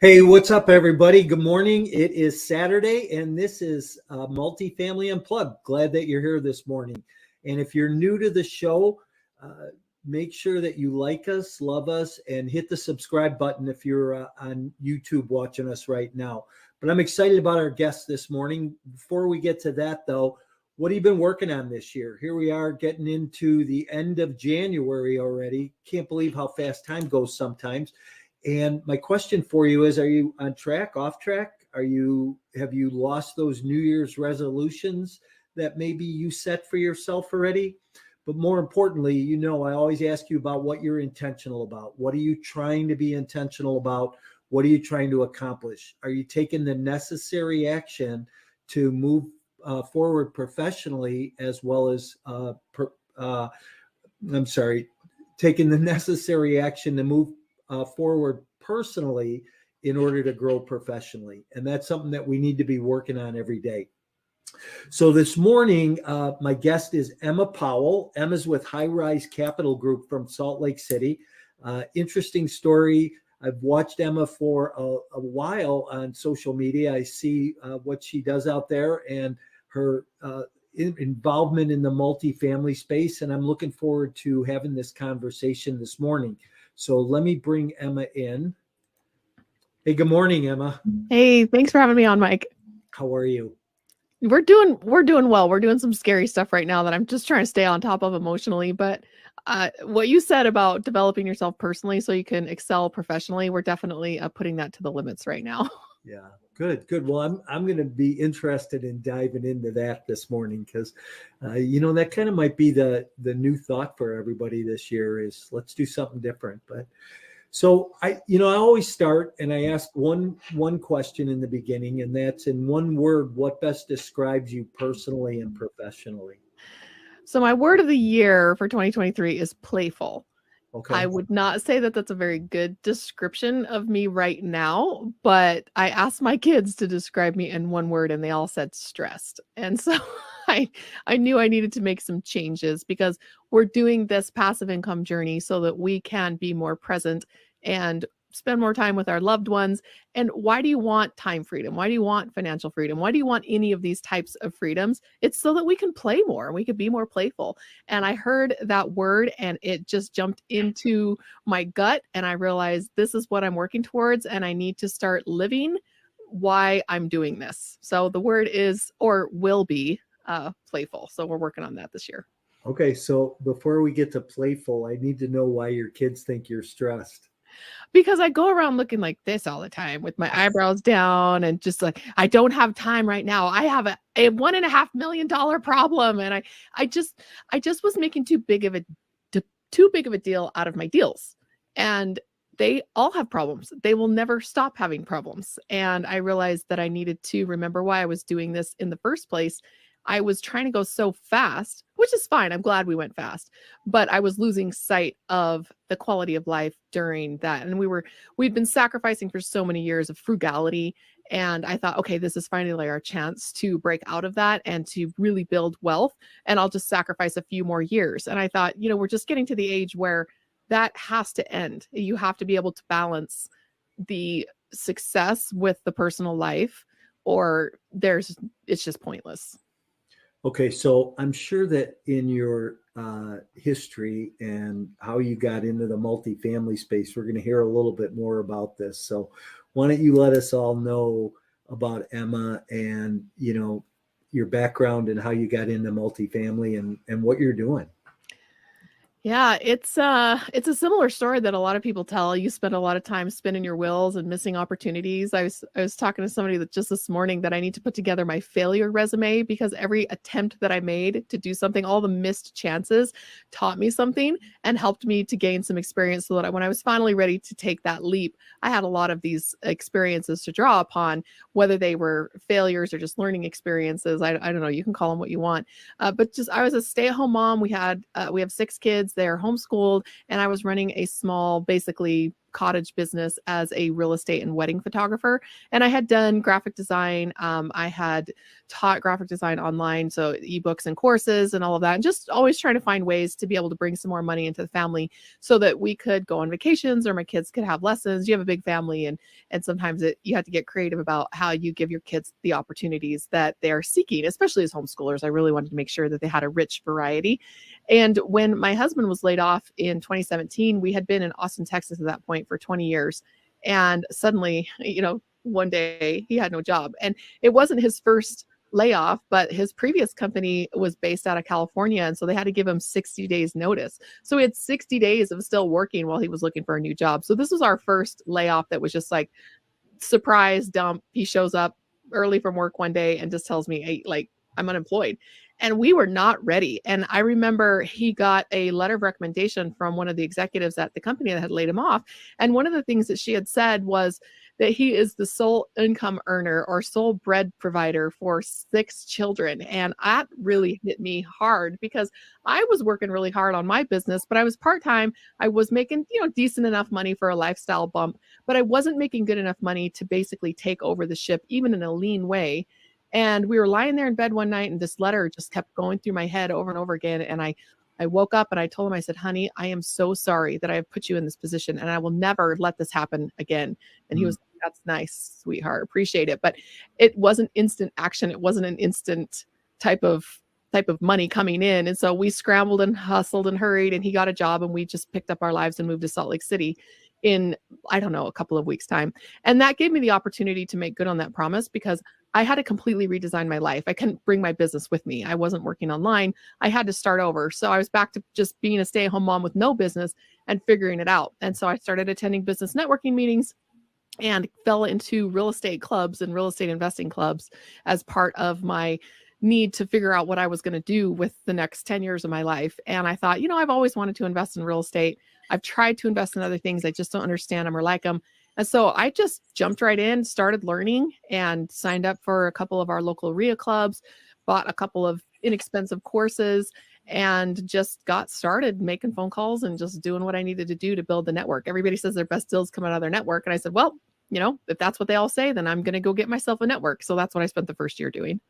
Hey, what's up, everybody? Good morning. It is Saturday, and this is Multifamily Unplugged. Glad that you're here this morning. And if you're new to the show, make sure that you like us, love us, and hit the subscribe button if you're on YouTube watching us right now. But I'm excited about our guest this morning. Before we get to that, though, what have you been working on this year? Here we are getting into the end of January already. Can't believe how fast time goes sometimes. And my question for you is, are you on track, off track? Have you lost those New Year's resolutions that maybe you set for yourself already? But more importantly, I always ask you about what you're intentional about. What are you trying to be intentional about? What are you trying to accomplish? Are you taking the necessary action to move forward professionally, as well as taking the necessary action to move forward personally in order to grow professionally? And that's something that we need to be working on every day. So this morning, my guest is Emma Powell. Emma's with High Rise Capital Group from Salt Lake City. Interesting story. I've watched Emma for a while on social media. I see what she does out there and her involvement in the multifamily space. And I'm looking forward to having this conversation this morning. So let me bring Emma in. Hey, good morning, Emma. Hey, thanks for having me on, Mike. How are you? We're doing well. We're doing some scary stuff right now that I'm just trying to stay on top of emotionally. But what you said about developing yourself personally so you can excel professionally, we're definitely putting that to the limits right now. Yeah, good. Well, I'm going to be interested in diving into that this morning because, that kind of might be the new thought for everybody this year is let's do something different. But so I always start and I ask one question in the beginning, and that's in one word, what best describes you personally and professionally? So my word of the year for 2023 is playful. Okay. I would not say that that's a very good description of me right now, but I asked my kids to describe me in one word and they all said stressed. And so I knew I needed to make some changes because we're doing this passive income journey so that we can be more present and spend more time with our loved ones. And why do you want time freedom? Why do you want financial freedom? Why do you want any of these types of freedoms? It's so that we can play more and we can be more playful. And I heard that word and it just jumped into my gut. And I realized this is what I'm working towards. And I need to start living why I'm doing this. So the word is, or will be, playful. So we're working on that this year. Okay. So before we get to playful, I need to know why your kids think you're stressed. Because I go around looking like this all the time with my eyebrows down and just like, I don't have time right now. I have a $1.5 million problem. And I just was making too big of a deal out of my deals. And they all have problems. They will never stop having problems. And I realized that I needed to remember why I was doing this in the first place. I was trying to go so fast, which is fine. I'm glad we went fast, but I was losing sight of the quality of life during that. And we'd been sacrificing for so many years of frugality. And I thought, okay, this is finally our chance to break out of that and to really build wealth. And I'll just sacrifice a few more years. And I thought, we're just getting to the age where that has to end. You have to be able to balance the success with the personal life, or it's just pointless. Okay, so I'm sure that in your history and how you got into the multifamily space, we're going to hear a little bit more about this. So why don't you let us all know about Emma and, your background and how you got into multifamily and what you're doing. Yeah, it's a similar story that a lot of people tell. You spend a lot of time spinning your wheels and missing opportunities. I was talking to somebody that just this morning that I need to put together my failure resume because every attempt that I made to do something, all the missed chances taught me something and helped me to gain some experience so that when I was finally ready to take that leap, I had a lot of these experiences to draw upon, whether they were failures or just learning experiences. I don't know, you can call them what you want. But just I was a stay-at-home mom. We have 6 kids. kids. They're homeschooled, and I was running a small, basically cottage business as a real estate and wedding photographer. And I had done graphic design. I had taught graphic design online, so ebooks and courses and all of that, and just always trying to find ways to be able to bring some more money into the family so that we could go on vacations or my kids could have lessons. You have a big family, and sometimes you have to get creative about how you give your kids the opportunities that they're seeking, especially as homeschoolers. I really wanted to make sure that they had a rich variety. And when my husband was laid off in 2017, we had been in Austin, Texas at that point for 20 years. And suddenly, one day he had no job. And it wasn't his first layoff, but his previous company was based out of California. And so they had to give him 60 days notice. So he had 60 days of still working while he was looking for a new job. So this was our first layoff that was just like surprise dump. He shows up early from work one day and just tells me, hey, like, I'm unemployed. And we were not ready. And I remember he got a letter of recommendation from one of the executives at the company that had laid him off. And one of the things that she had said was that he is the sole income earner or sole bread provider for 6 children. And that really hit me hard because I was working really hard on my business, but I was part-time. I was making, decent enough money for a lifestyle bump, but I wasn't making good enough money to basically take over the ship, even in a lean way. And we were lying there in bed one night and this letter just kept going through my head over and over again. And I woke up and I told him, I said, honey, I am so sorry that I have put you in this position and I will never let this happen again. And he was like, that's nice, sweetheart. Appreciate it. But it wasn't instant action. It wasn't an instant type of money coming in. And so we scrambled and hustled and hurried and he got a job and we just picked up our lives and moved to Salt Lake City in, I don't know, a couple of weeks' time. And that gave me the opportunity to make good on that promise because I had to completely redesign my life. I couldn't bring my business with me. I wasn't working online. I had to start over. So I was back to just being a stay-at-home mom with no business and figuring it out. And so I started attending business networking meetings and fell into real estate clubs and real estate investing clubs as part of my need to figure out what I was going to do with the next 10 years of my life. And I thought, I've always wanted to invest in real estate. I've tried to invest in other things. I just don't understand them or like them. And so I just jumped right in, started learning and signed up for a couple of our local RIA clubs, bought a couple of inexpensive courses and just got started making phone calls and just doing what I needed to do to build the network. Everybody says their best deals come out of their network. And I said, well, if that's what they all say, then I'm going to go get myself a network. So that's what I spent the first year doing.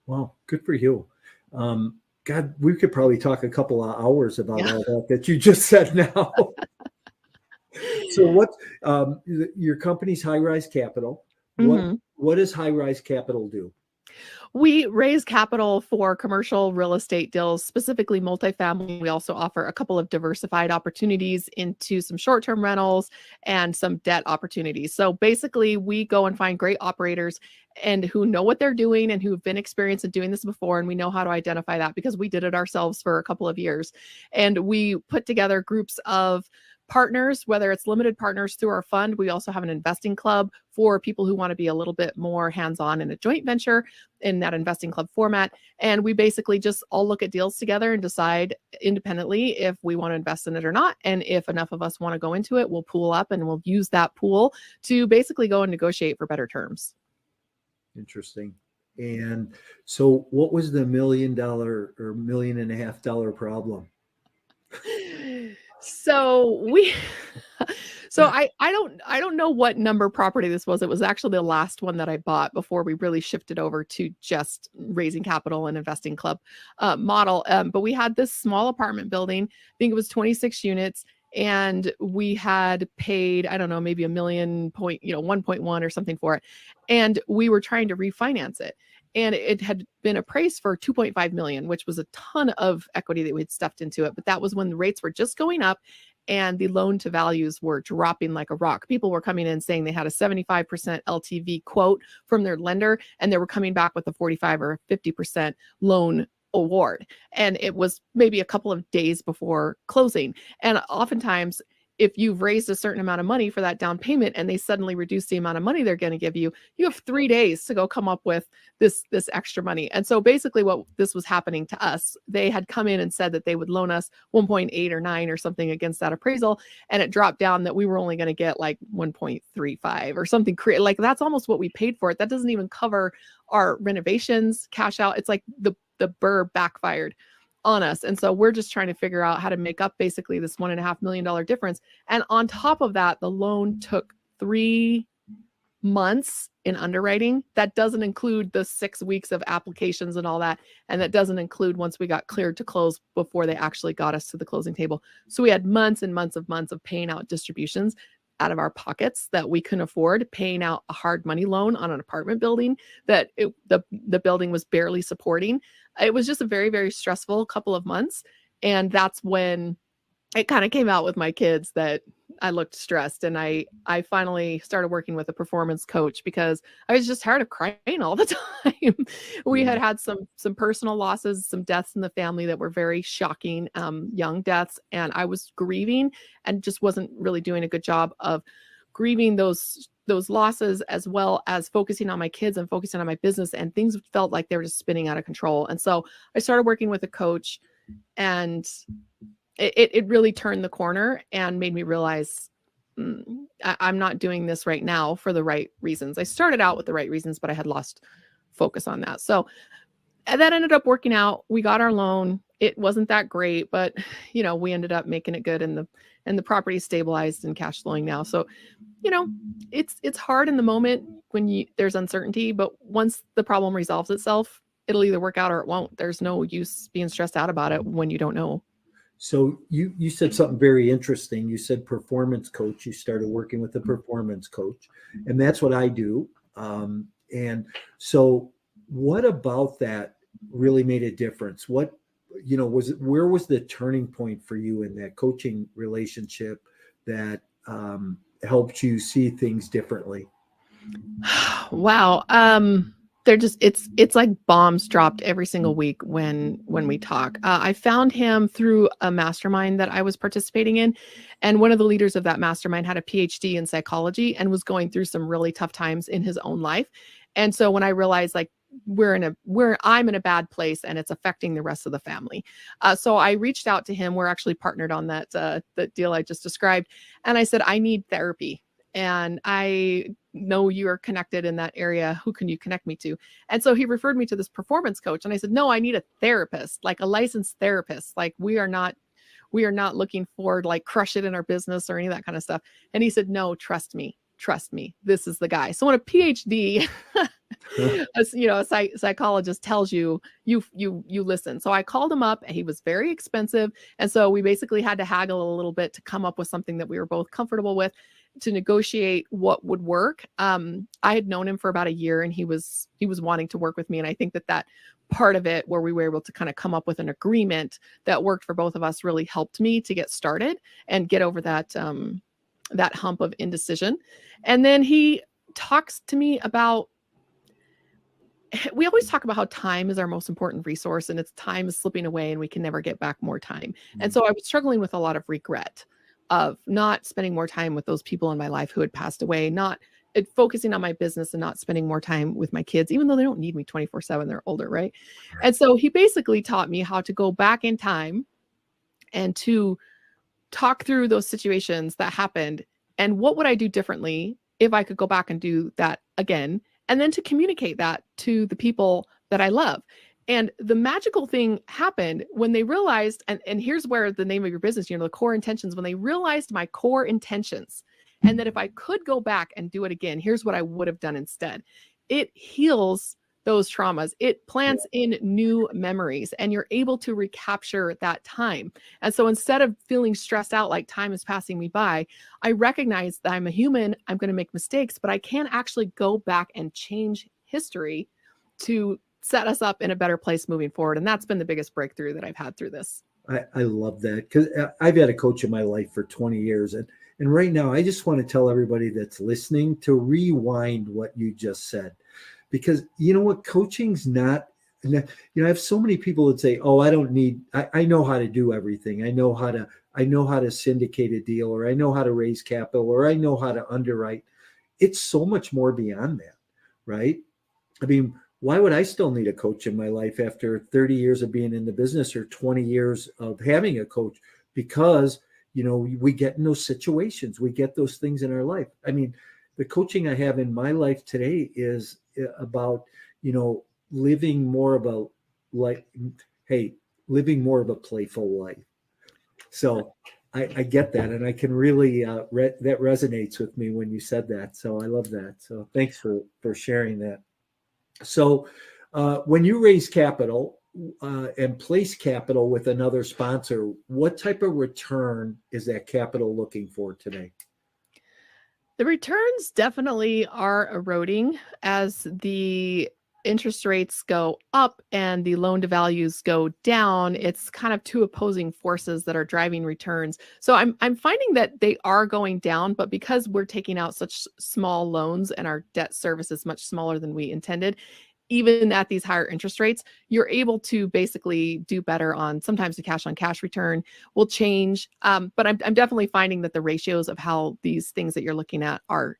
Wow. Good for you. God, we could probably talk a couple of hours about all that you just said now. So what, your company's High Rise Capital, what does High Rise Capital do? We raise capital for commercial real estate deals, specifically multifamily. We also offer a couple of diversified opportunities into some short-term rentals and some debt opportunities. So basically, we go and find great operators and who know what they're doing and who've been experienced in doing this before. And we know how to identify that because we did it ourselves for a couple of years. And we put together groups of partners, whether it's limited partners through our fund. We also have an investing club for people who want to be a little bit more hands-on in a joint venture in that investing club format. And we basically just all look at deals together and decide independently if we want to invest in it or not. And if enough of us want to go into it, we'll pool up and we'll use that pool to basically go and negotiate for better terms. Interesting. And so what was the $1 million or $1.5 million problem? So I don't know what number property this was. It was actually the last one that I bought before we really shifted over to just raising capital and investing club model. But we had this small apartment building. I think it was 26 units. And we had paid, I don't know, maybe $1 million, 1.1 or something for it. And we were trying to refinance it. And it had been appraised for 2.5 million, which was a ton of equity that we had stuffed into it. But that was when the rates were just going up and the loan to values were dropping like a rock. People were coming in saying they had a 75% LTV quote from their lender, and they were coming back with a 45 or 50% loan award. And it was maybe a couple of days before closing. And oftentimes, if you've raised a certain amount of money for that down payment and they suddenly reduce the amount of money they're going to give you, you have 3 days to go come up with this extra money. And so basically what this was happening to us, they had come in and said that they would loan us 1.8 or 9 or something against that appraisal. And it dropped down that we were only going to get like 1.35 or something. Like that's almost what we paid for it. That doesn't even cover our renovations, cash out. It's like the burr backfired. on us. And so we're just trying to figure out how to make up basically this $1.5 million difference. And on top of that, the loan took 3 months in underwriting. That doesn't include the 6 weeks of applications and all that. And that doesn't include once we got cleared to close before they actually got us to the closing table. So we had months and months of paying out distributions out of our pockets that we couldn't afford, paying out a hard money loan on an apartment building that the building was barely supporting. It was just a very, very stressful couple of months. And that's when it kind of came out with my kids that I looked stressed. And I finally started working with a performance coach because I was just tired of crying all the time. We had some personal losses, some deaths in the family that were very shocking, young deaths. And I was grieving and just wasn't really doing a good job of grieving those losses, as well as focusing on my kids and focusing on my business. And things felt like they were just spinning out of control. And so I started working with a coach, and it really turned the corner and made me realize I'm not doing this right now for the right reasons. I started out with the right reasons, but I had lost focus on that. So that ended up working out. We got our loan. It wasn't that great, but we ended up making it good, and the property stabilized and cash flowing now. So, it's hard in the moment when there's uncertainty, but once the problem resolves itself, it'll either work out or it won't. There's no use being stressed out about it when you don't know. So you said something very interesting. You said performance coach. You started working with a performance coach, and that's what I do. And so what about that really made a difference? What, where was the turning point for you in that coaching relationship that helped you see things differently? Wow. They're just, it's like bombs dropped every single week when we talk. I found him through a mastermind that I was participating in. And one of the leaders of that mastermind had a PhD in psychology and was going through some really tough times in his own life. And so when I realized like I'm in a bad place and it's affecting the rest of the family. So I reached out to him. We're actually partnered on that deal I just described. And I said, I need therapy. And I know you are connected in that area. Who can you connect me to? And so he referred me to this performance coach. And I said, no, I need a therapist, like a licensed therapist. Like we are not looking for like crush it in our business or any of that kind of stuff. And he said, no, trust me. This is the guy. So when a PhD, a psychologist tells you listen. So I called him up. He was very expensive. And so we basically had to haggle a little bit to come up with something that we were both comfortable with, to negotiate what would work. I had known him for about a year, and he was wanting to work with me. And I think that part of it, where we were able to kind of come up with an agreement that worked for both of us, really helped me to get started and get over that hump of indecision. And then he talks to me about, we always talk about how time is our most important resource, and time is slipping away and we can never get back more time. And so I was struggling with a lot of regret of not spending more time with those people in my life who had passed away, not focusing on my business and not spending more time with my kids, even though they don't need me 24/7, they're older. Right. And so he basically taught me how to go back in time and to talk through those situations that happened and what would I do differently if I could go back and do that again, and then to communicate that to the people that I love. And the magical thing happened when they realized, and here's where the name of your business, the core intentions, when they realized my core intentions, and that if I could go back and do it again, here's what I would have done instead. It heals those traumas. It plants in new memories, and you're able to recapture that time. And so instead of feeling stressed out like time is passing me by, I recognize that I'm a human, I'm going to make mistakes, but I can actually go back and change history to set us up in a better place moving forward. And that's been the biggest breakthrough that I've had through this. I love that, because I've had a coach in my life for 20 years. And right now, I just want to tell everybody that's listening to rewind what you just said. Because you know what, coaching's not, I have so many people that say, oh, I know how to do everything. I know how to syndicate a deal, or I know how to raise capital, or I know how to underwrite. It's so much more beyond that, right? I mean, why would I still need a coach in my life after 30 years of being in the business, or 20 years of having a coach? Because, we get in those situations, we get those things in our life. I mean, the coaching I have in my life today is about, living more about like, hey, living more of a playful life. So I get that, and I can really that resonates with me when you said that. So I love that. So thanks for sharing that. So when you raise capital and place capital with another sponsor, what type of return is that capital looking for today? The returns definitely are eroding as the interest rates go up and the loan to values go down. It's kind of two opposing forces that are driving returns. So I'm finding that they are going down, but because we're taking out such small loans and our debt service is much smaller than we intended, even at these higher interest rates, you're able to basically do better on sometimes the cash on cash return will change. But I'm definitely finding that the ratios of how these things that you're looking at are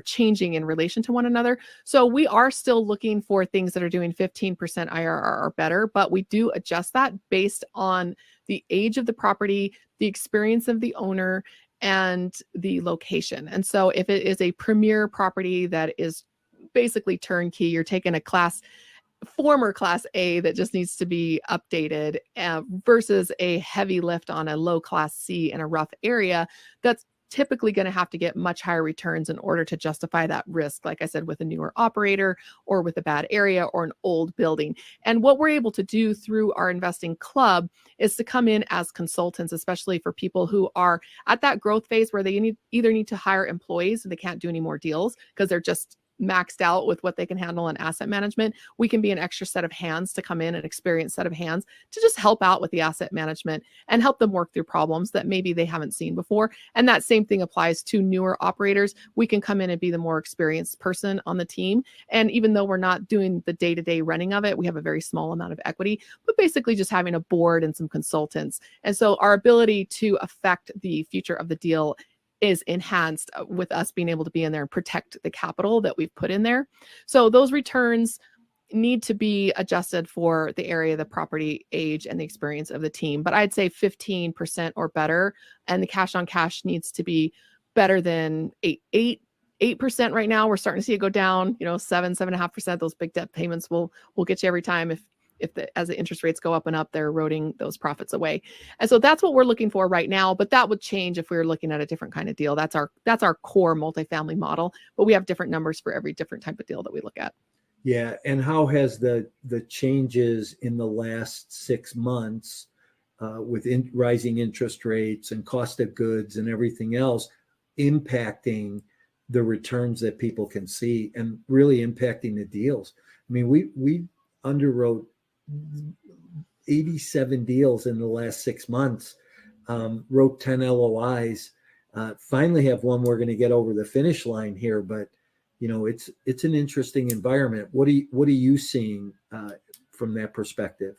changing in relation to one another. So we are still looking for things that are doing 15% IRR or better, but we do adjust that based on the age of the property, the experience of the owner, and the location. And so if it is a premier property that is basically turnkey, you're taking a former class A that just needs to be updated versus a heavy lift on a low class C in a rough area, that's typically going to have to get much higher returns in order to justify that risk, like I said, with a newer operator or with a bad area or an old building. And what we're able to do through our investing club is to come in as consultants, especially for people who are at that growth phase where they either need to hire employees and they can't do any more deals because they're just maxed out with what they can handle in asset management. We can be an extra set of hands to come in, an experienced set of hands to just help out with the asset management and help them work through problems that maybe they haven't seen before. And that same thing applies to newer operators. We can come in and be the more experienced person on the team. And even though we're not doing the day-to-day running of it, we have a very small amount of equity, but basically just having a board and some consultants. And so our ability to affect the future of the deal is enhanced with us being able to be in there and protect the capital that we've put in there. So those returns need to be adjusted for the area, the property, age, and the experience of the team. But I'd say 15% or better, and the cash on cash needs to be better than 8% right now. We're starting to see it go down, 7.5%. Those big debt payments will get you every time as the interest rates go up and up, they're eroding those profits away. And so that's what we're looking for right now, but that would change if we were looking at a different kind of deal. That's our core multifamily model, but we have different numbers for every different type of deal that we look at. Yeah. And how has the changes in the last 6 months with rising interest rates and cost of goods and everything else impacting the returns that people can see and really impacting the deals? I mean, we underwrote 87 deals in the last 6 months, wrote 10 LOIs, finally have one we're going to get over the finish line here, but it's an interesting environment. What are you seeing from that perspective?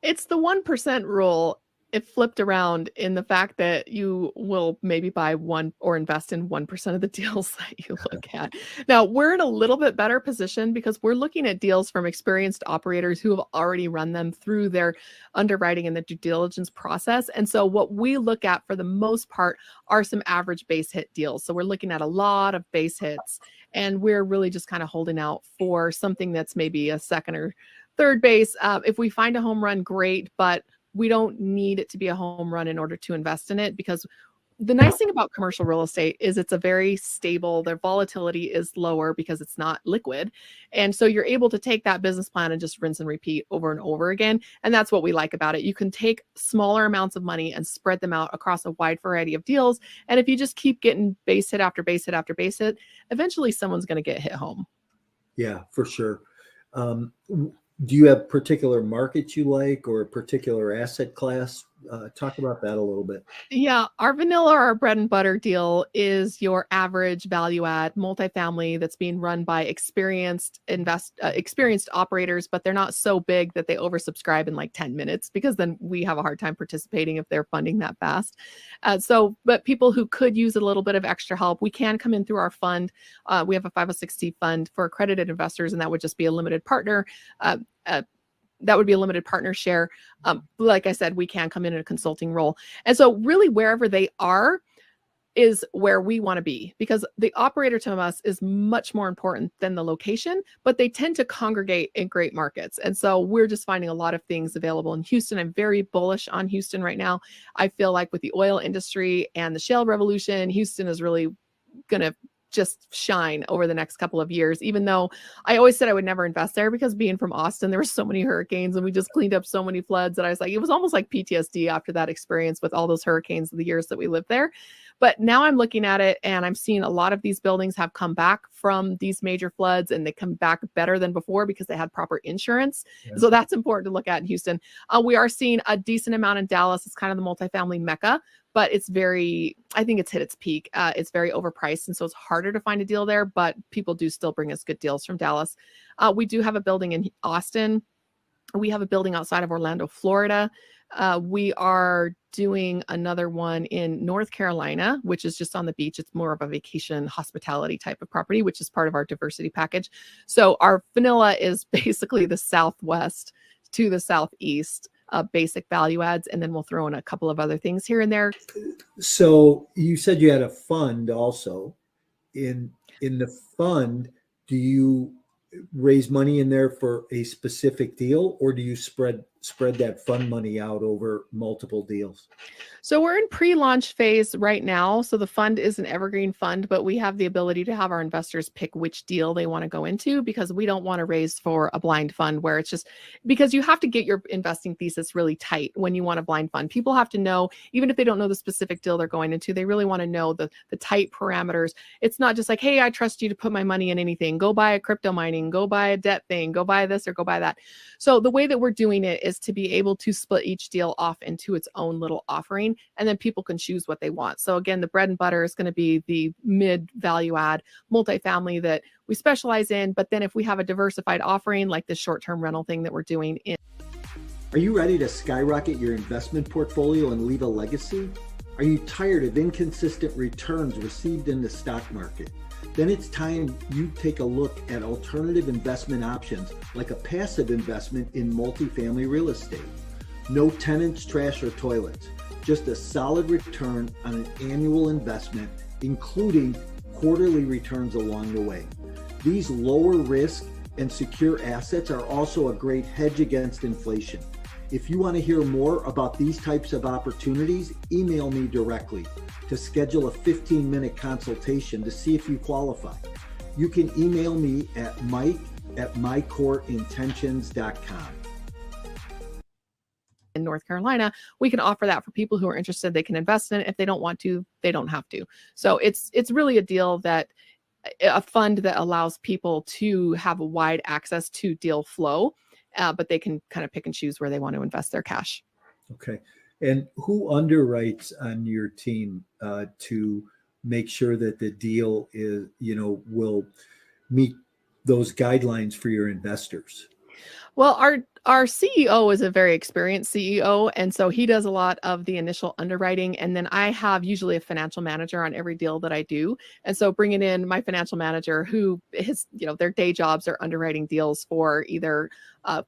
It's the 1% rule. It flipped around in the fact that you will maybe buy one or invest in 1% of the deals that you look at. Now, we're in a little bit better position because we're looking at deals from experienced operators who have already run them through their underwriting and the due diligence process. And so what we look at for the most part are some average base hit deals. So we're looking at a lot of base hits, and we're really just kind of holding out for something that's maybe a second or third base. If we find a home run, great, but we don't need it to be a home run in order to invest in it, because the nice thing about commercial real estate is it's a very stable, their volatility is lower because it's not liquid. And so you're able to take that business plan and just rinse and repeat over and over again. And that's what we like about it. You can take smaller amounts of money and spread them out across a wide variety of deals. And if you just keep getting base hit after base hit after base hit, eventually someone's going to get hit home. Yeah, for sure. Do you have particular markets you like or a particular asset class? Talk about that a little bit. Yeah, our vanilla, our bread and butter deal is your average value add multifamily that's being run by experienced operators, but they're not so big that they oversubscribe in like 10 minutes, because then we have a hard time participating if they're funding that fast. But people who could use a little bit of extra help, we can come in through our fund. We have a 506c fund for accredited investors, and that would just be a limited partner. That would be a limited partner share. Like I said, we can come in a consulting role. And so really wherever they are, is where we want to be, because the operator to us is much more important than the location, but they tend to congregate in great markets. And so we're just finding a lot of things available in Houston. I'm very bullish on Houston right now. I feel like with the oil industry and the shale revolution, Houston is really going to just shine over the next couple of years, even though I always said I would never invest there, because being from Austin, there were so many hurricanes and we just cleaned up so many floods that I was like, it was almost like PTSD after that experience with all those hurricanes the years that we lived there. But now I'm looking at it and I'm seeing a lot of these buildings have come back from these major floods, and they come back better than before because they had proper insurance. Yeah. So that's important to look at in Houston. We are seeing a decent amount in Dallas. It's kind of the multifamily mecca, but it's I think it's hit its peak. It's very overpriced. And so it's harder to find a deal there, but people do still bring us good deals from Dallas. We do have a building in Austin. We have a building outside of Orlando, Florida. We are doing another one in North Carolina, which is just on the beach. It's more of a vacation hospitality type of property, which is part of our diversity package. So our vanilla is basically the Southwest to the Southeast. Basic value adds, and then we'll throw in a couple of other things here and there. So you said you had a fund also. In the fund, do you raise money in there for a specific deal, or do you spread that fund money out over multiple deals? So we're in pre-launch phase right now. So the fund is an evergreen fund, but we have the ability to have our investors pick which deal they want to go into, because we don't want to raise for a blind fund where it's just, because you have to get your investing thesis really tight when you want a blind fund. People have to know, even if they don't know the specific deal they're going into, they really want to know the tight parameters. It's not just like, hey, I trust you to put my money in anything. Go buy a crypto mining, go buy a debt thing, go buy this or go buy that. So the way that we're doing it is to be able to split each deal off into its own little offering, and then people can choose what they want. So again, the bread and butter is going to be the mid value add multifamily that we specialize in. But then if we have a diversified offering like the short-term rental thing that we're doing in. Are you ready to skyrocket your investment portfolio and leave a legacy? Are you tired of inconsistent returns received in the stock market? Then it's time you take a look at alternative investment options like a passive investment in multifamily real estate. No tenants, trash, or toilets. Just a solid return on an annual investment, including quarterly returns along the way. These lower risk and secure assets are also a great hedge against inflation. If you want to hear more about these types of opportunities, email me directly to schedule a 15-minute consultation to see if you qualify. You can email me at mike@mycoreintentions.com. In North Carolina, we can offer that for people who are interested. They can invest in it. If they don't want to, they don't have to. So it's really a deal a fund that allows people to have a wide access to deal flow, but they can kind of pick and choose where they want to invest their cash. Okay. And who underwrites on your team to make sure that the deal is, will meet those guidelines for your investors? Well, our CEO is a very experienced CEO, and so he does a lot of the initial underwriting, and then I have usually a financial manager on every deal that I do. And so bringing in my financial manager, who is, their day jobs are underwriting deals for either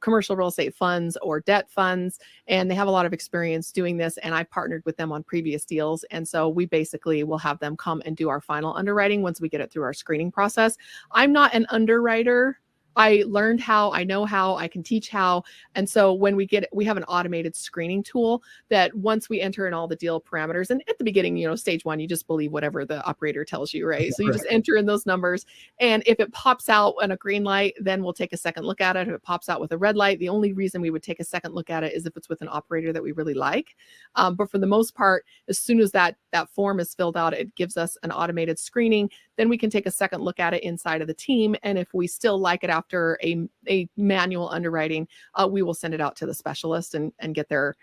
commercial real estate funds or debt funds, and they have a lot of experience doing this, and I partnered with them on previous deals. And so we basically will have them come and do our final underwriting once we get it through our screening process. I'm not an underwriter. I learned how, I know how, I can teach how. And so when we have an automated screening tool that once we enter in all the deal parameters, and at the beginning, stage one, you just believe whatever the operator tells you, right? So you just enter in those numbers. And if it pops out on a green light, then we'll take a second look at it. If it pops out with a red light, the only reason we would take a second look at it is if it's with an operator that we really like. But for the most part, as soon as that form is filled out, it gives us an automated screening. Then we can take a second look at it inside of the team. And if we still like it after a manual underwriting, we will send it out to the specialist and get their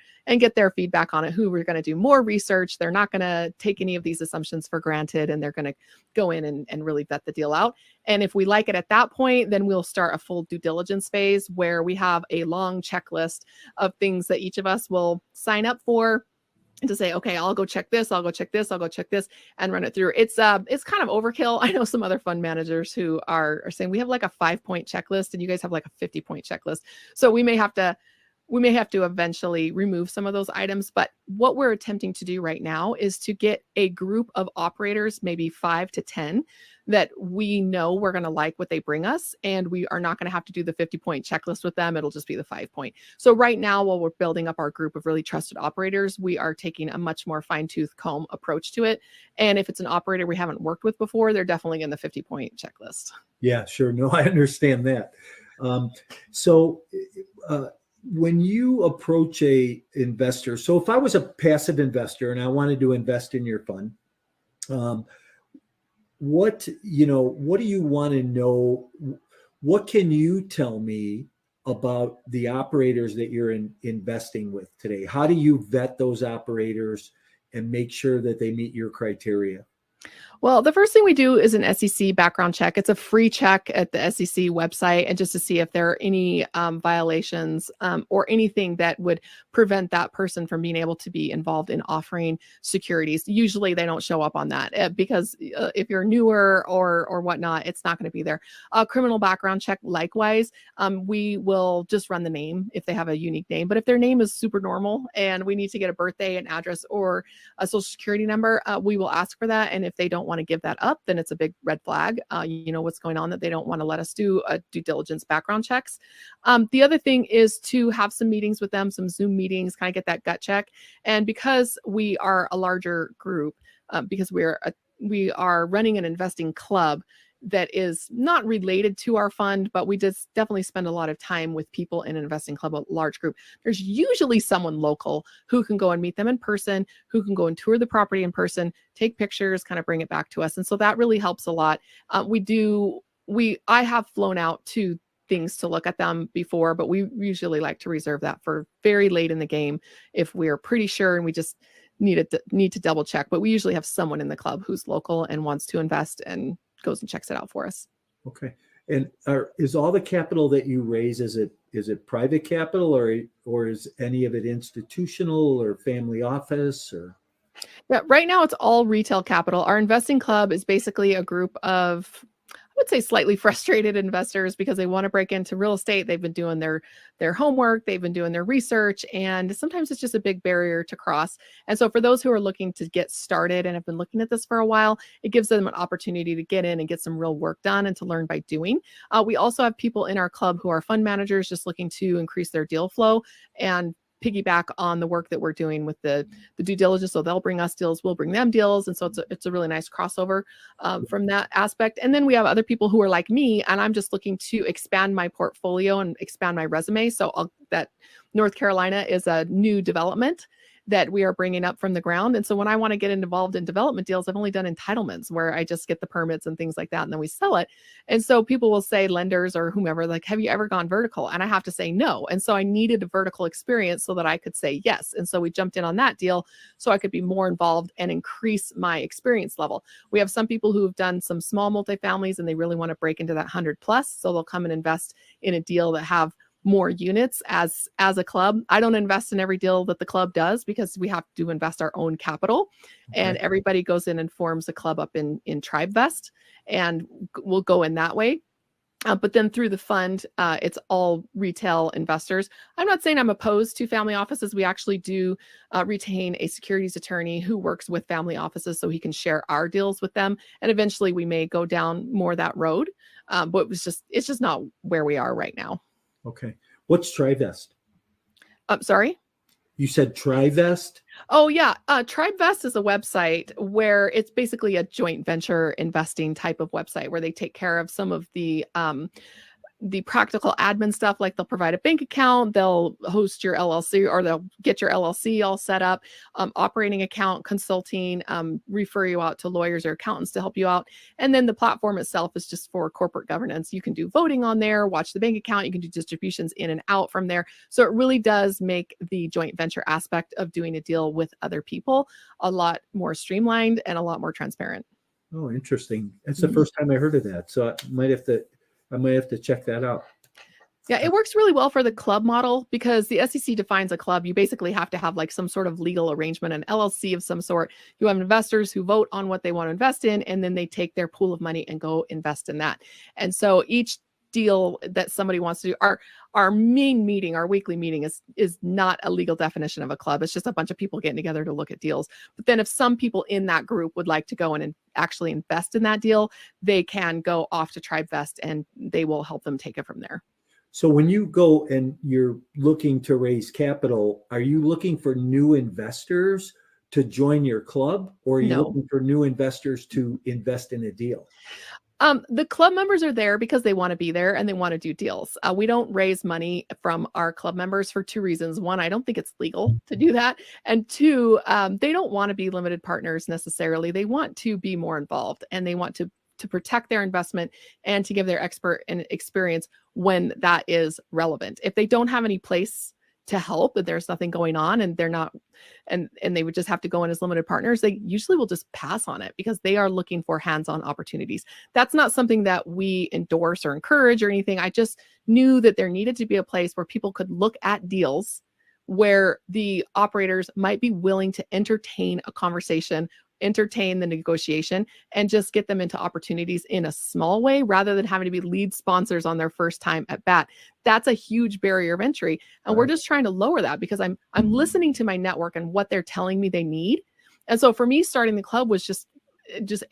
feedback on it, who we're going to do more research. They're not going to take any of these assumptions for granted, and they're going to go in and really vet the deal out. And if we like it at that point, then we'll start a full due diligence phase where we have a long checklist of things that each of us will sign up for, and to say, okay, I'll go check this, I'll go check this, I'll go check this, and run it through. It's kind of overkill. I know some other fund managers who are saying we have like a 5-point checklist and you guys have like a 50-point checklist. So we may have to we may have to eventually remove some of those items, but what we're attempting to do right now is to get a group of operators, maybe 5 to 10, that we know we're going to like what they bring us, and we are not going to have to do the 50-point checklist with them. It'll just be the 5-point. So right now, while we're building up our group of really trusted operators, we are taking a much more fine-tooth comb approach to it. And if it's an operator we haven't worked with before, they're definitely in the 50-point checklist. Yeah, sure. No, I understand that. So when you approach a investor, so if I was a passive investor and I wanted to invest in your fund, what do you want to know? What can you tell me about the operators that you're investing with today? How do you vet those operators and make sure that they meet your criteria? Well, the first thing we do is an SEC background check. It's a free check at the SEC website, and just to see if there are any violations or anything that would prevent that person from being able to be involved in offering securities. Usually they don't show up on that because if you're newer or whatnot, it's not going to be there. A criminal background check, likewise, we will just run the name if they have a unique name. But if their name is super normal and we need to get a birthday, an address, or a social security number, we will ask for that. And if they don't want to give that up, then it's a big red flag. You know what's going on, that they don't want to let us do due diligence background checks. The other thing is to have some meetings with them, some Zoom meetings, kind of get that gut check. And because we are a larger group, because we are running an investing club that is not related to our fund, but we just definitely spend a lot of time with people in an investing club, a large group. There's usually someone local who can go and meet them in person, who can go and tour the property in person, take pictures, kind of bring it back to us. And so that really helps a lot. I have flown out to things to look at them before, but we usually like to reserve that for very late in the game if we're pretty sure and we just need to double check. But we usually have someone in the club who's local and wants to invest and goes and checks it out for us. Okay. And is all the capital that you raise, is it private capital or is any of it institutional or family office or? Yeah, right now it's all retail capital. Our investing club is basically a group of, I would say, slightly frustrated investors because they want to break into real estate. They've been doing their homework, they've been doing their research, and sometimes it's just a big barrier to cross. And so for those who are looking to get started and have been looking at this for a while, it gives them an opportunity to get in and get some real work done and to learn by doing. We also have people in our club who are fund managers just looking to increase their deal flow and piggyback on the work that we're doing with the due diligence. So they'll bring us deals, we'll bring them deals. And so it's a really nice crossover from that aspect. And then we have other people who are like me, and I'm just looking to expand my portfolio and expand my resume. So that North Carolina is a new development that we are bringing up from the ground. And so when I want to get involved in development deals, I've only done entitlements where I just get the permits and things like that, and then we sell it. And so people will say, lenders or whomever, like, have you ever gone vertical? And I have to say no. And so I needed a vertical experience so that I could say yes. And so we jumped in on that deal so I could be more involved and increase my experience level. We have some people who have done some small multifamilies and they really want to break into that 100 plus. So they'll come and invest in a deal that have more units as a club. I don't invest in every deal that the club does because we have to invest our own capital. Okay. And everybody goes in and forms a club up in TribeVest, and we'll go in that way. But then through the fund, it's all retail investors. I'm not saying I'm opposed to family offices. We actually do retain a securities attorney who works with family offices so he can share our deals with them. And eventually we may go down more that road. But it's just not where we are right now. Okay. What's TribeVest? Sorry? You said TribeVest? Oh, yeah. TribeVest is a website where it's basically a joint venture investing type of website where they take care of some of the practical admin stuff. Like they'll provide a bank account, they'll host your LLC, or they'll get your LLC all set up, operating account, consulting, refer you out to lawyers or accountants to help you out. And then the platform itself is just for corporate governance. You can do voting on there, watch the bank account, you can do distributions in and out from there. So it really does make the joint venture aspect of doing a deal with other people a lot more streamlined and a lot more transparent. Oh, interesting. That's the first time I heard of that. So I might have to check that out. Yeah, it works really well for the club model because the SEC defines a club. You basically have to have like some sort of legal arrangement, an LLC of some sort. You have investors who vote on what they want to invest in, and then they take their pool of money and go invest in that. And so each deal that somebody wants to do. Our main meeting, our weekly meeting is not a legal definition of a club. It's just a bunch of people getting together to look at deals. But then if some people in that group would like to go in and actually invest in that deal, they can go off to TribeVest and they will help them take it from there. So when you go and you're looking to raise capital, are you looking for new investors to join your club, or are you No. looking for new investors to invest in a deal? The club members are there because they want to be there and they want to do deals. We don't raise money from our club members for two reasons. One, I don't think it's legal to do that. And two, they don't want to be limited partners necessarily. They want to be more involved and they want to protect their investment and to give their expert and experience when that is relevant. If they don't have any place to help, and there's nothing going on and they're not, and they would just have to go in as limited partners, they usually will just pass on it because they are looking for hands-on opportunities. That's not something that we endorse or encourage or anything. I just knew that there needed to be a place where people could look at deals where the operators might be willing to entertain a conversation, entertain the negotiation, and just get them into opportunities in a small way rather than having to be lead sponsors on their first time at bat. That's a huge barrier of entry. And we're just trying to lower that because I'm listening to my network and what they're telling me they need. And so for me, starting the club was just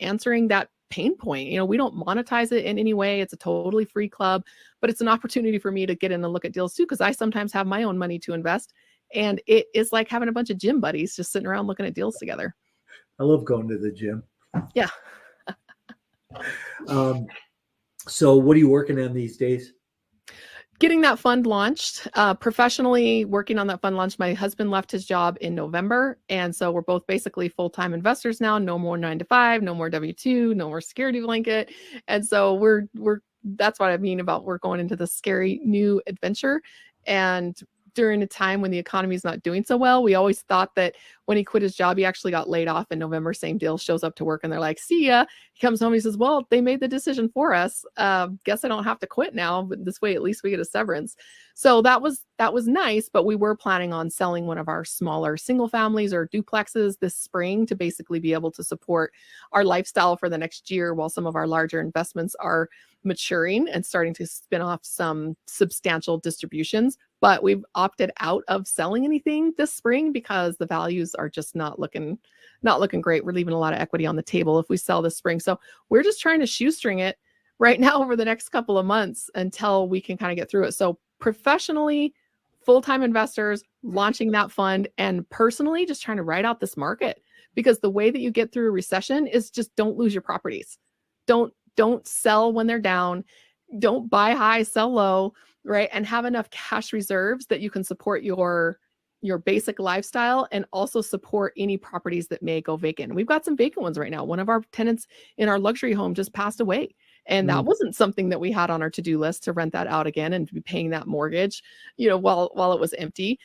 answering that pain point. We don't monetize it in any way. It's a totally free club, but it's an opportunity for me to get in and look at deals too, because I sometimes have my own money to invest. And it is like having a bunch of gym buddies just sitting around looking at deals together. I love going to the gym. Yeah. So what are you working on these days? Getting that fund launched, professionally working on that fund launch. My husband left his job in November. And so we're both basically full-time investors now. No more 9 to 5, no more W-2, no more security blanket. And so that's what I mean about we're going into this scary new adventure. And during a time when the economy is not doing so well, we always thought that when he quit his job, he actually got laid off in November. Same deal, shows up to work and they're like, see ya. He comes home and he says, well, they made the decision for us. Guess I don't have to quit now, but this way, at least we get a severance. So that was nice, but we were planning on selling one of our smaller single families or duplexes this spring to basically be able to support our lifestyle for the next year while some of our larger investments are maturing and starting to spin off some substantial distributions. But we've opted out of selling anything this spring because the values are just not looking great. We're leaving a lot of equity on the table if we sell this spring. So we're just trying to shoestring it right now over the next couple of months until we can kind of get through it. So professionally, full-time investors, launching that fund, and personally just trying to ride out this market, because the way that you get through a recession is just don't lose your properties. Don't sell when they're down. Don't buy high, sell low, right? And have enough cash reserves that you can support your basic lifestyle and also support any properties that may go vacant. We've got some vacant ones right now. One of our tenants in our luxury home just passed away. And that wasn't something that we had on our to-do list, to rent that out again and to be paying that mortgage, while it was empty.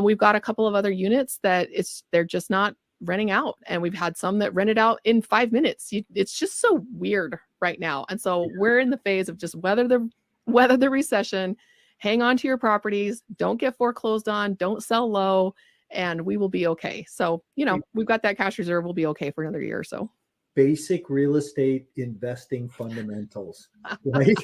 We've got a couple of other units that they're just not renting out. And we've had some that rented out in 5 minutes. It's just so weird right now. And so we're in the phase of just weather the recession, hang on to your properties, don't get foreclosed on, don't sell low, and we will be okay. So, we've got that cash reserve. We'll be okay for another year or so. Basic real estate investing fundamentals, right?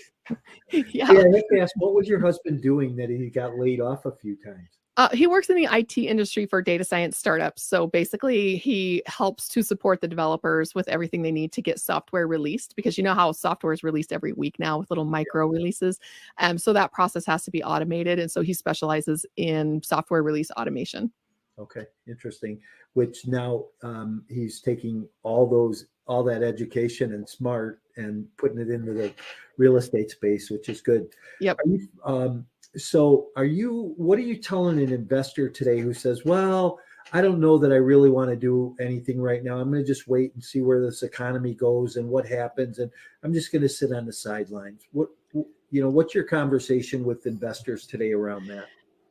Yeah. I have to ask, what was your husband doing that he got laid off a few times? He works in the IT industry for data science startups. So basically, he helps to support the developers with everything they need to get software released, because you know how software is released every week now with little micro releases. So that process has to be automated. And so he specializes in software release automation. Okay, interesting. Which now he's taking all that education and smart and putting it into the real estate space, which is good. Yep. What are you telling an investor today who says, well, I don't know that I really want to do anything right now. I'm going to just wait and see where this economy goes and what happens. And I'm just going to sit on the sidelines. What's your conversation with investors today around that?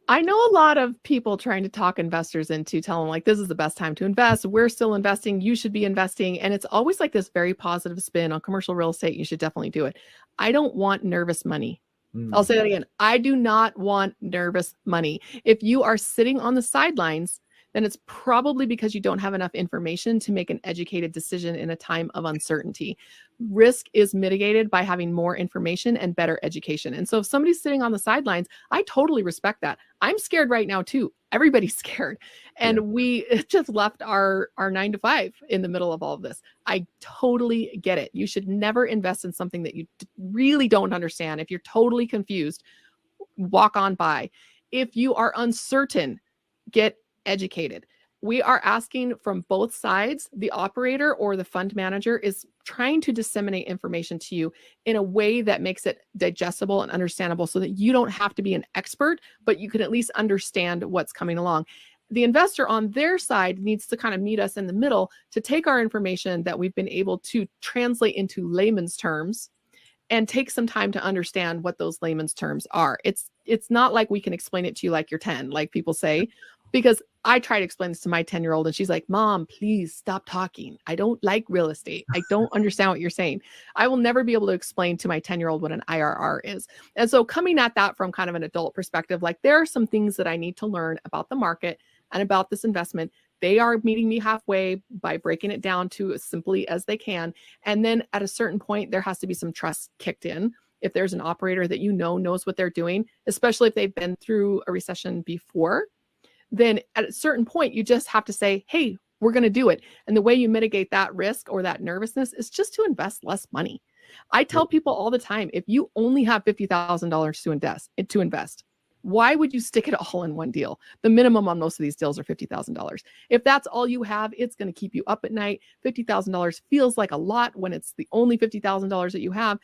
I know a lot of people trying to talk investors into telling them, like, this is the best time to invest. We're still investing. You should be investing. And it's always like this very positive spin on commercial real estate. You should definitely do it. I don't want nervous money. I'll say that again. I do not want nervous money. If you are sitting on the sidelines, then it's probably because you don't have enough information to make an educated decision in a time of uncertainty. Risk is mitigated by having more information and better education. And so if somebody's sitting on the sidelines, I totally respect that. I'm scared right now too. Everybody's scared. And we just left our 9 to 5 in the middle of all of this. I totally get it. You should never invest in something that you really don't understand. If you're totally confused, walk on by. If you are uncertain, get educated. We are asking from both sides. The operator or the fund manager is trying to disseminate information to you in a way that makes it digestible and understandable so that you don't have to be an expert, but you can at least understand what's coming along. The investor on their side needs to kind of meet us in the middle to take our information that we've been able to translate into layman's terms and take some time to understand what those layman's terms are. It's not like we can explain it to you like you're 10, like people say, because I try to explain this to my 10-year-old and she's like, Mom, please stop talking. I don't like real estate. I don't understand what you're saying. I will never be able to explain to my 10-year-old what an IRR is. And so coming at that from kind of an adult perspective, like there are some things that I need to learn about the market and about this investment. They are meeting me halfway by breaking it down to as simply as they can. And then at a certain point, there has to be some trust kicked in. If there's an operator that you know knows what they're doing, especially if they've been through a recession before, then at a certain point, you just have to say, hey, we're going to do it. And the way you mitigate that risk or that nervousness is just to invest less money. I tell people all the time, if you only have $50,000 to invest, why would you stick it all in one deal? The minimum on most of these deals are $50,000. If that's all you have, it's going to keep you up at night. $50,000 feels like a lot when it's the only $50,000 that you have.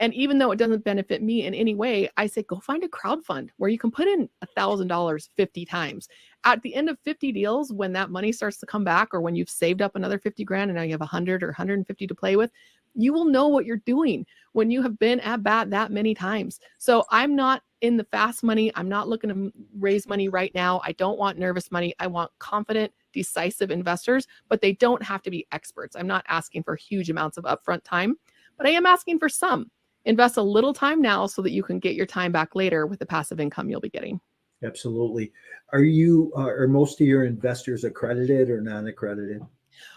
And even though it doesn't benefit me in any way, I say, go find a crowd fund where you can put in $1,000 50 times. At the end of 50 deals, when that money starts to come back, or when you've saved up another 50 grand and now you have 100 or 150 to play with, you will know what you're doing when you have been at bat that many times. So I'm not in the fast money. I'm not looking to raise money right now. I don't want nervous money. I want confident, decisive investors, but they don't have to be experts. I'm not asking for huge amounts of upfront time, but I am asking for some. Invest a little time now so that you can get your time back later with the passive income you'll be getting. Absolutely. Are most of your investors accredited or non-accredited?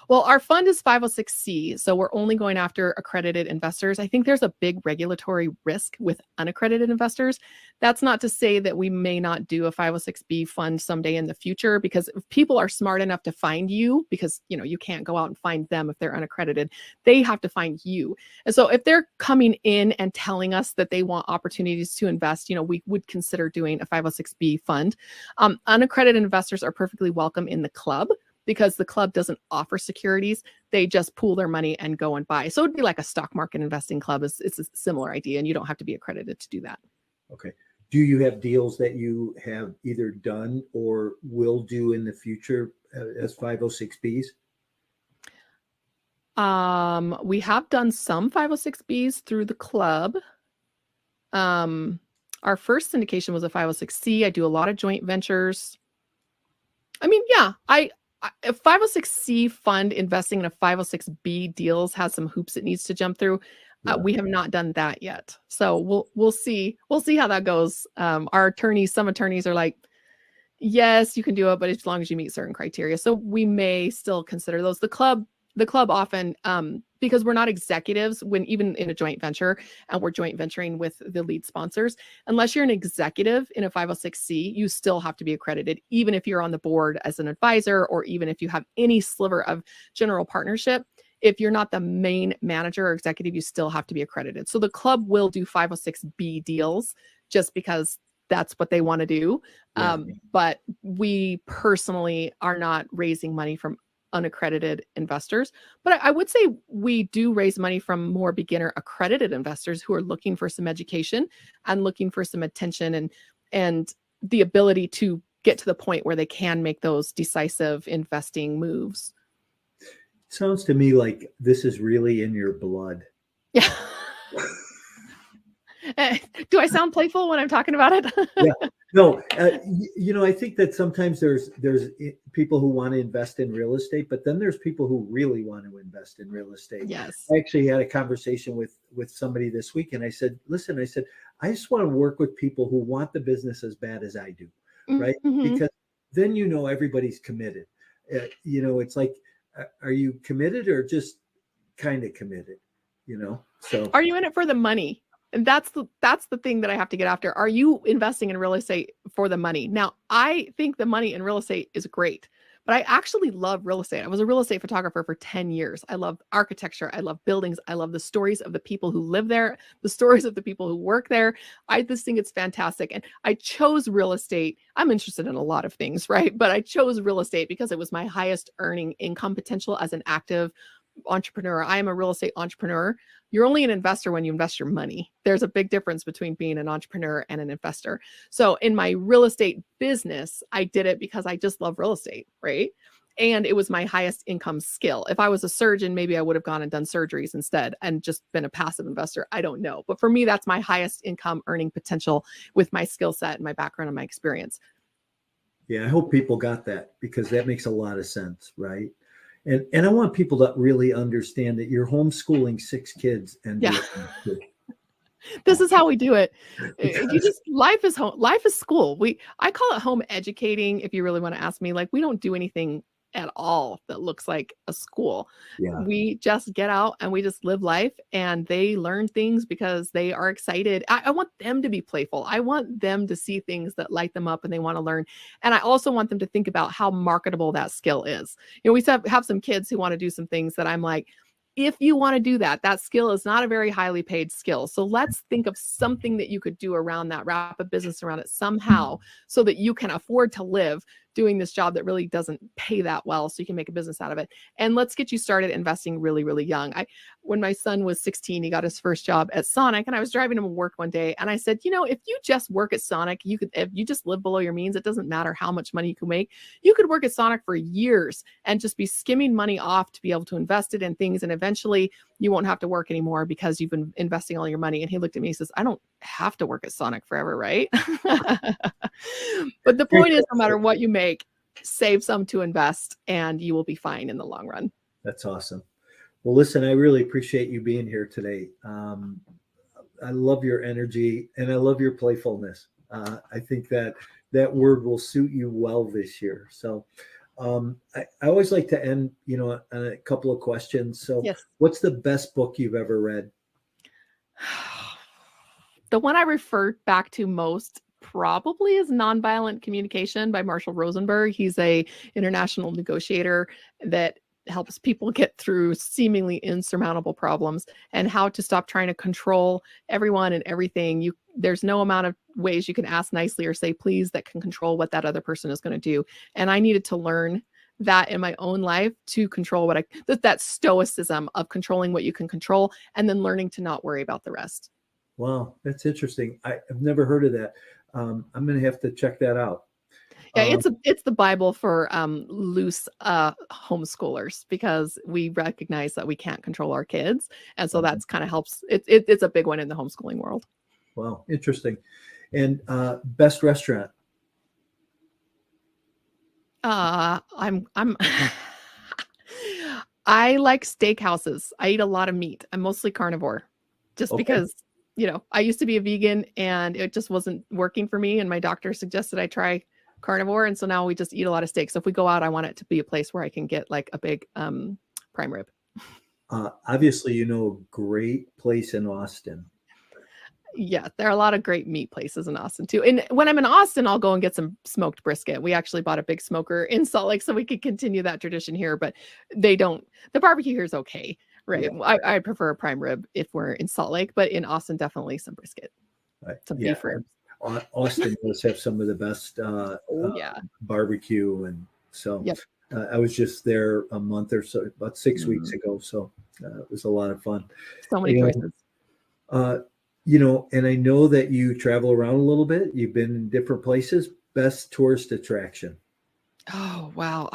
Well, our fund is 506C, so we're only going after accredited investors. I think there's a big regulatory risk with unaccredited investors. That's not to say that we may not do a 506B fund someday in the future, because if people are smart enough to find you, because you can't go out and find them if they're unaccredited, they have to find you. And so if they're coming in and telling us that they want opportunities to invest, we would consider doing a 506B fund. Unaccredited investors are perfectly welcome in the club, because the club doesn't offer securities. They just pool their money and go and buy. So it'd be like a stock market investing club. It's a similar idea, and you don't have to be accredited to do that. Okay. Do you have deals that you have either done or will do in the future as 506Bs? We have done some 506Bs through the club. Our first syndication was a 506C. I do a lot of joint ventures. I mean, yeah, a 506C fund investing in a 506B deals has some hoops it needs to jump through. We have not done that yet. So we'll see. We'll see how that goes. Some attorneys are like, yes, you can do it, but as long as you meet certain criteria. So we may still consider those. The club often, because we're not executives even in a joint venture, and we're joint venturing with the lead sponsors, unless you're an executive in a 506C, you still have to be accredited, even if you're on the board as an advisor, or even if you have any sliver of general partnership. If you're not the main manager or executive, you still have to be accredited. So the club will do 506B deals just because that's what they want to do. But we personally are not raising money from unaccredited investors. But I would say we do raise money from more beginner accredited investors who are looking for some education and looking for some attention and the ability to get to the point where they can make those decisive investing moves. Sounds to me like this is really in your blood. Yeah. Do I sound playful when I'm talking about it? Yeah. No, I think that sometimes there's people who want to invest in real estate, but then there's people who really want to invest in real estate. Yes. I actually had a conversation with somebody this week, and I said, listen, I just want to work with people who want the business as bad as I do, right? Mm-hmm. Because then you know everybody's committed. It's like, are you committed or just kind of committed? So Are you in it for the money? And that's the thing that I have to get after. Are you investing in real estate for the money? Now, I think the money in real estate is great, but I actually love real estate. I was a real estate photographer for 10 years. I love architecture. I love buildings. I love the stories of the people who live there, the stories of the people who work there. I just think it's fantastic. And I chose real estate. I'm interested in a lot of things, right? But I chose real estate because it was my highest earning income potential as an active entrepreneur. I am a real estate entrepreneur. You're only an investor when you invest your money. There's a big difference between being an entrepreneur and an investor. So in my real estate business, I did it because I just love real estate, right? And it was my highest income skill. If I was a surgeon, maybe I would have gone and done surgeries instead and just been a passive investor. I don't know. But for me, that's my highest income earning potential with my skill set and my background and my experience. Yeah, I hope people got that, because that makes a lot of sense, right? And I want people to really understand that you're homeschooling 6 kids and Yeah. This is how we do it. Life is home, life is school. I call it home educating. If you really want to ask me, like, we don't do anything at all that looks like a school. Yeah. We just get out and we just live life, and they learn things because they are excited. I want them to be playful. I want them to see things that light them up and they want to learn. And I also want them to think about how marketable that skill is. We have some kids who want to do some things that I'm like, if you want to do that, that skill is not a very highly paid skill. So let's think of something that you could do around that, wrap a business around it somehow so that you can afford to live doing this job that really doesn't pay that well, so you can make a business out of it. And let's get you started investing really, really young. When my son was 16, he got his first job at Sonic, and I was driving him to work one day, and I said, if you just work at Sonic, if you just live below your means, it doesn't matter how much money you can make. You could work at Sonic for years and just be skimming money off to be able to invest it in things, and eventually you won't have to work anymore because you've been investing all your money. And he looked at me and says, I don't have to work at Sonic forever, right? But the point is, no matter what you make, save some to invest and you will be fine in the long run. That's awesome. Well, listen, I really appreciate you being here today. I love your energy and I love your playfulness. I think that word will suit you well this year. So I always like to end, on a couple of questions. So yes. What's the best book you've ever read? The one I refer back to most probably is Nonviolent Communication by Marshall Rosenberg. He's a international negotiator that helps people get through seemingly insurmountable problems, and how to stop trying to control everyone and everything. There's no amount of ways you can ask nicely or say please that can control what that other person is going to do. And I needed to learn that in my own life to control that stoicism of controlling what you can control, and then learning to not worry about the rest. Wow, that's interesting. I've never heard of that. I'm going to have to check that out. Yeah, it's the Bible for loose homeschoolers, because we recognize that we can't control our kids, and so that's kind of helps. It's a big one in the homeschooling world. Wow, interesting. And best restaurant? I'm I like steakhouses. I eat a lot of meat. I'm mostly carnivore, just because I used to be a vegan and it just wasn't working for me, and my doctor suggested I try carnivore, and so now we just eat a lot of steak. So if we go out, I want it to be a place where I can get like a big prime rib. Obviously, a great place in Austin. Yeah, there are a lot of great meat places in Austin too. And when I'm in Austin, I'll go and get some smoked brisket. We actually bought a big smoker in Salt Lake so we could continue that tradition here, but the barbecue here is okay, right? Yeah. I prefer a prime rib if we're in Salt Lake, but in Austin, definitely some brisket, some beef ribs. Austin does have some of the best barbecue. And so I was just there a month or so, about 6 weeks ago. So it was a lot of fun. So many choices. And I know that you travel around a little bit. You've been in different places. Best tourist attraction? Oh, wow.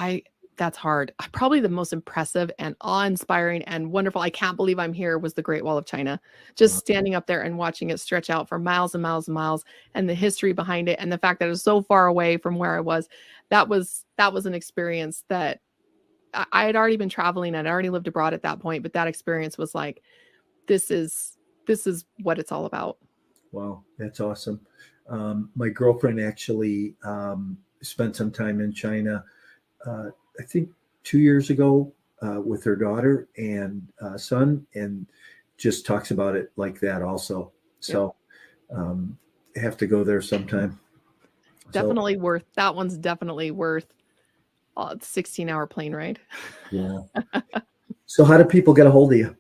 That's hard. Probably the most impressive and awe-inspiring and wonderful, I can't believe I'm here, was the Great Wall of China. Just standing up there and watching it stretch out for miles and miles and miles, and the history behind it, and the fact that it was so far away from where I was. That was an experience that I had already been traveling. I'd already lived abroad at that point, but that experience was like, this is what it's all about. Wow, that's awesome. My girlfriend actually spent some time in China, I think 2 years ago, with her daughter and son, and just talks about it like that also. So have to go there sometime. Definitely worth, that one's definitely worth 16-hour plane ride. Yeah. So how do people get a hold of you?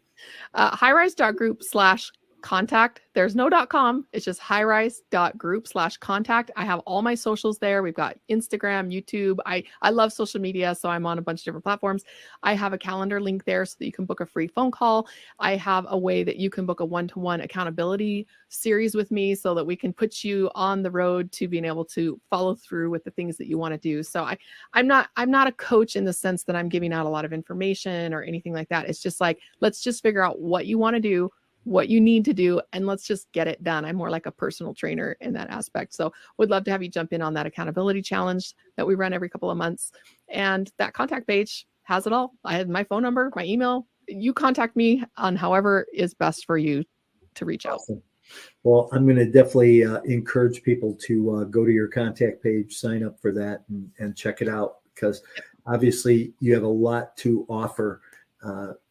highrise.group/contact. There's no .com. It's just highrise.group/contact. I have all my socials there. We've got Instagram, YouTube. I love social media, so I'm on a bunch of different platforms. I have a calendar link there so that you can book a free phone call. I have a way that you can book a one-to-one accountability series with me so that we can put you on the road to being able to follow through with the things that you want to do. So I'm not a coach in the sense that I'm giving out a lot of information or anything like that. It's just like, let's just figure out what you want to do, what you need to do, and let's just get it done. I'm more like a personal trainer in that aspect. So would love to have you jump in on that accountability challenge that we run every couple of months. And that contact page has it all. I have my phone number, my email. You contact me on however is best for you to reach out. Awesome. Well, I'm going to definitely encourage people to go to your contact page, sign up for that, and check it out, because obviously you have a lot to offer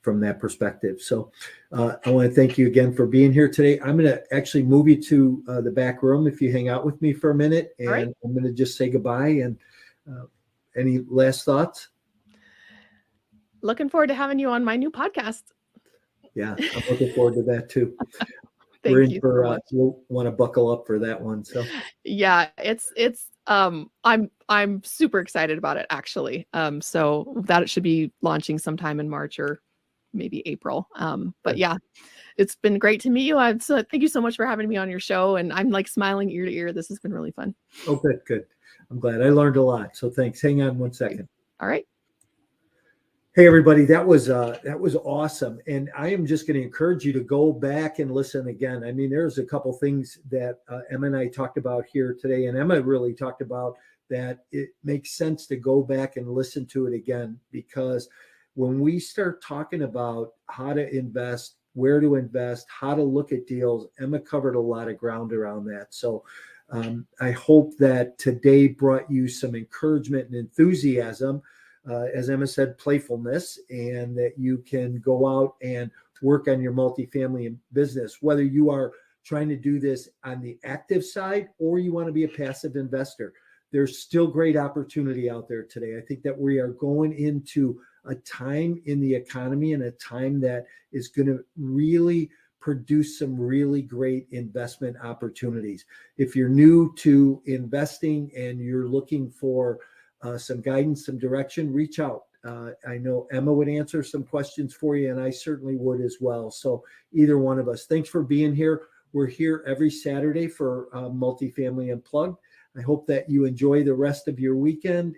from that perspective. So I want to thank you again for being here today. I'm going to actually move you to the back room if you hang out with me for a minute, and right. I'm going to just say goodbye. And any last thoughts? Looking forward to having you on my new podcast. Yeah, I'm looking forward to that too. We're in for we'll want to buckle up for that one. So yeah, it's I'm super excited about it actually. So that it should be launching sometime in March or maybe April. But yeah, it's been great to meet you. Thank you so much for having me on your show, and I'm like smiling ear to ear. This has been really fun. Oh, good. I'm glad I learned a lot. So thanks. Hang on one second. All right. Hey everybody, that was awesome, and I am just going to encourage you to go back and listen again. I mean, there's a couple things that Emma and I talked about here today, and Emma really talked about that it makes sense to go back and listen to it again, because when we start talking about how to invest, where to invest, how to look at deals, Emma covered a lot of ground around that. So I hope that today brought you some encouragement and enthusiasm. As Emma said, playfulness, and that you can go out and work on your multifamily business, whether you are trying to do this on the active side or you want to be a passive investor. There's still great opportunity out there today. I think that we are going into a time in the economy and a time that is going to really produce some really great investment opportunities. If you're new to investing and you're looking for some guidance, some direction, reach out. I know Emma would answer some questions for you, and I certainly would as well. So either one of us, thanks for being here. We're here every Saturday for Multifamily Unplugged. I hope that you enjoy the rest of your weekend,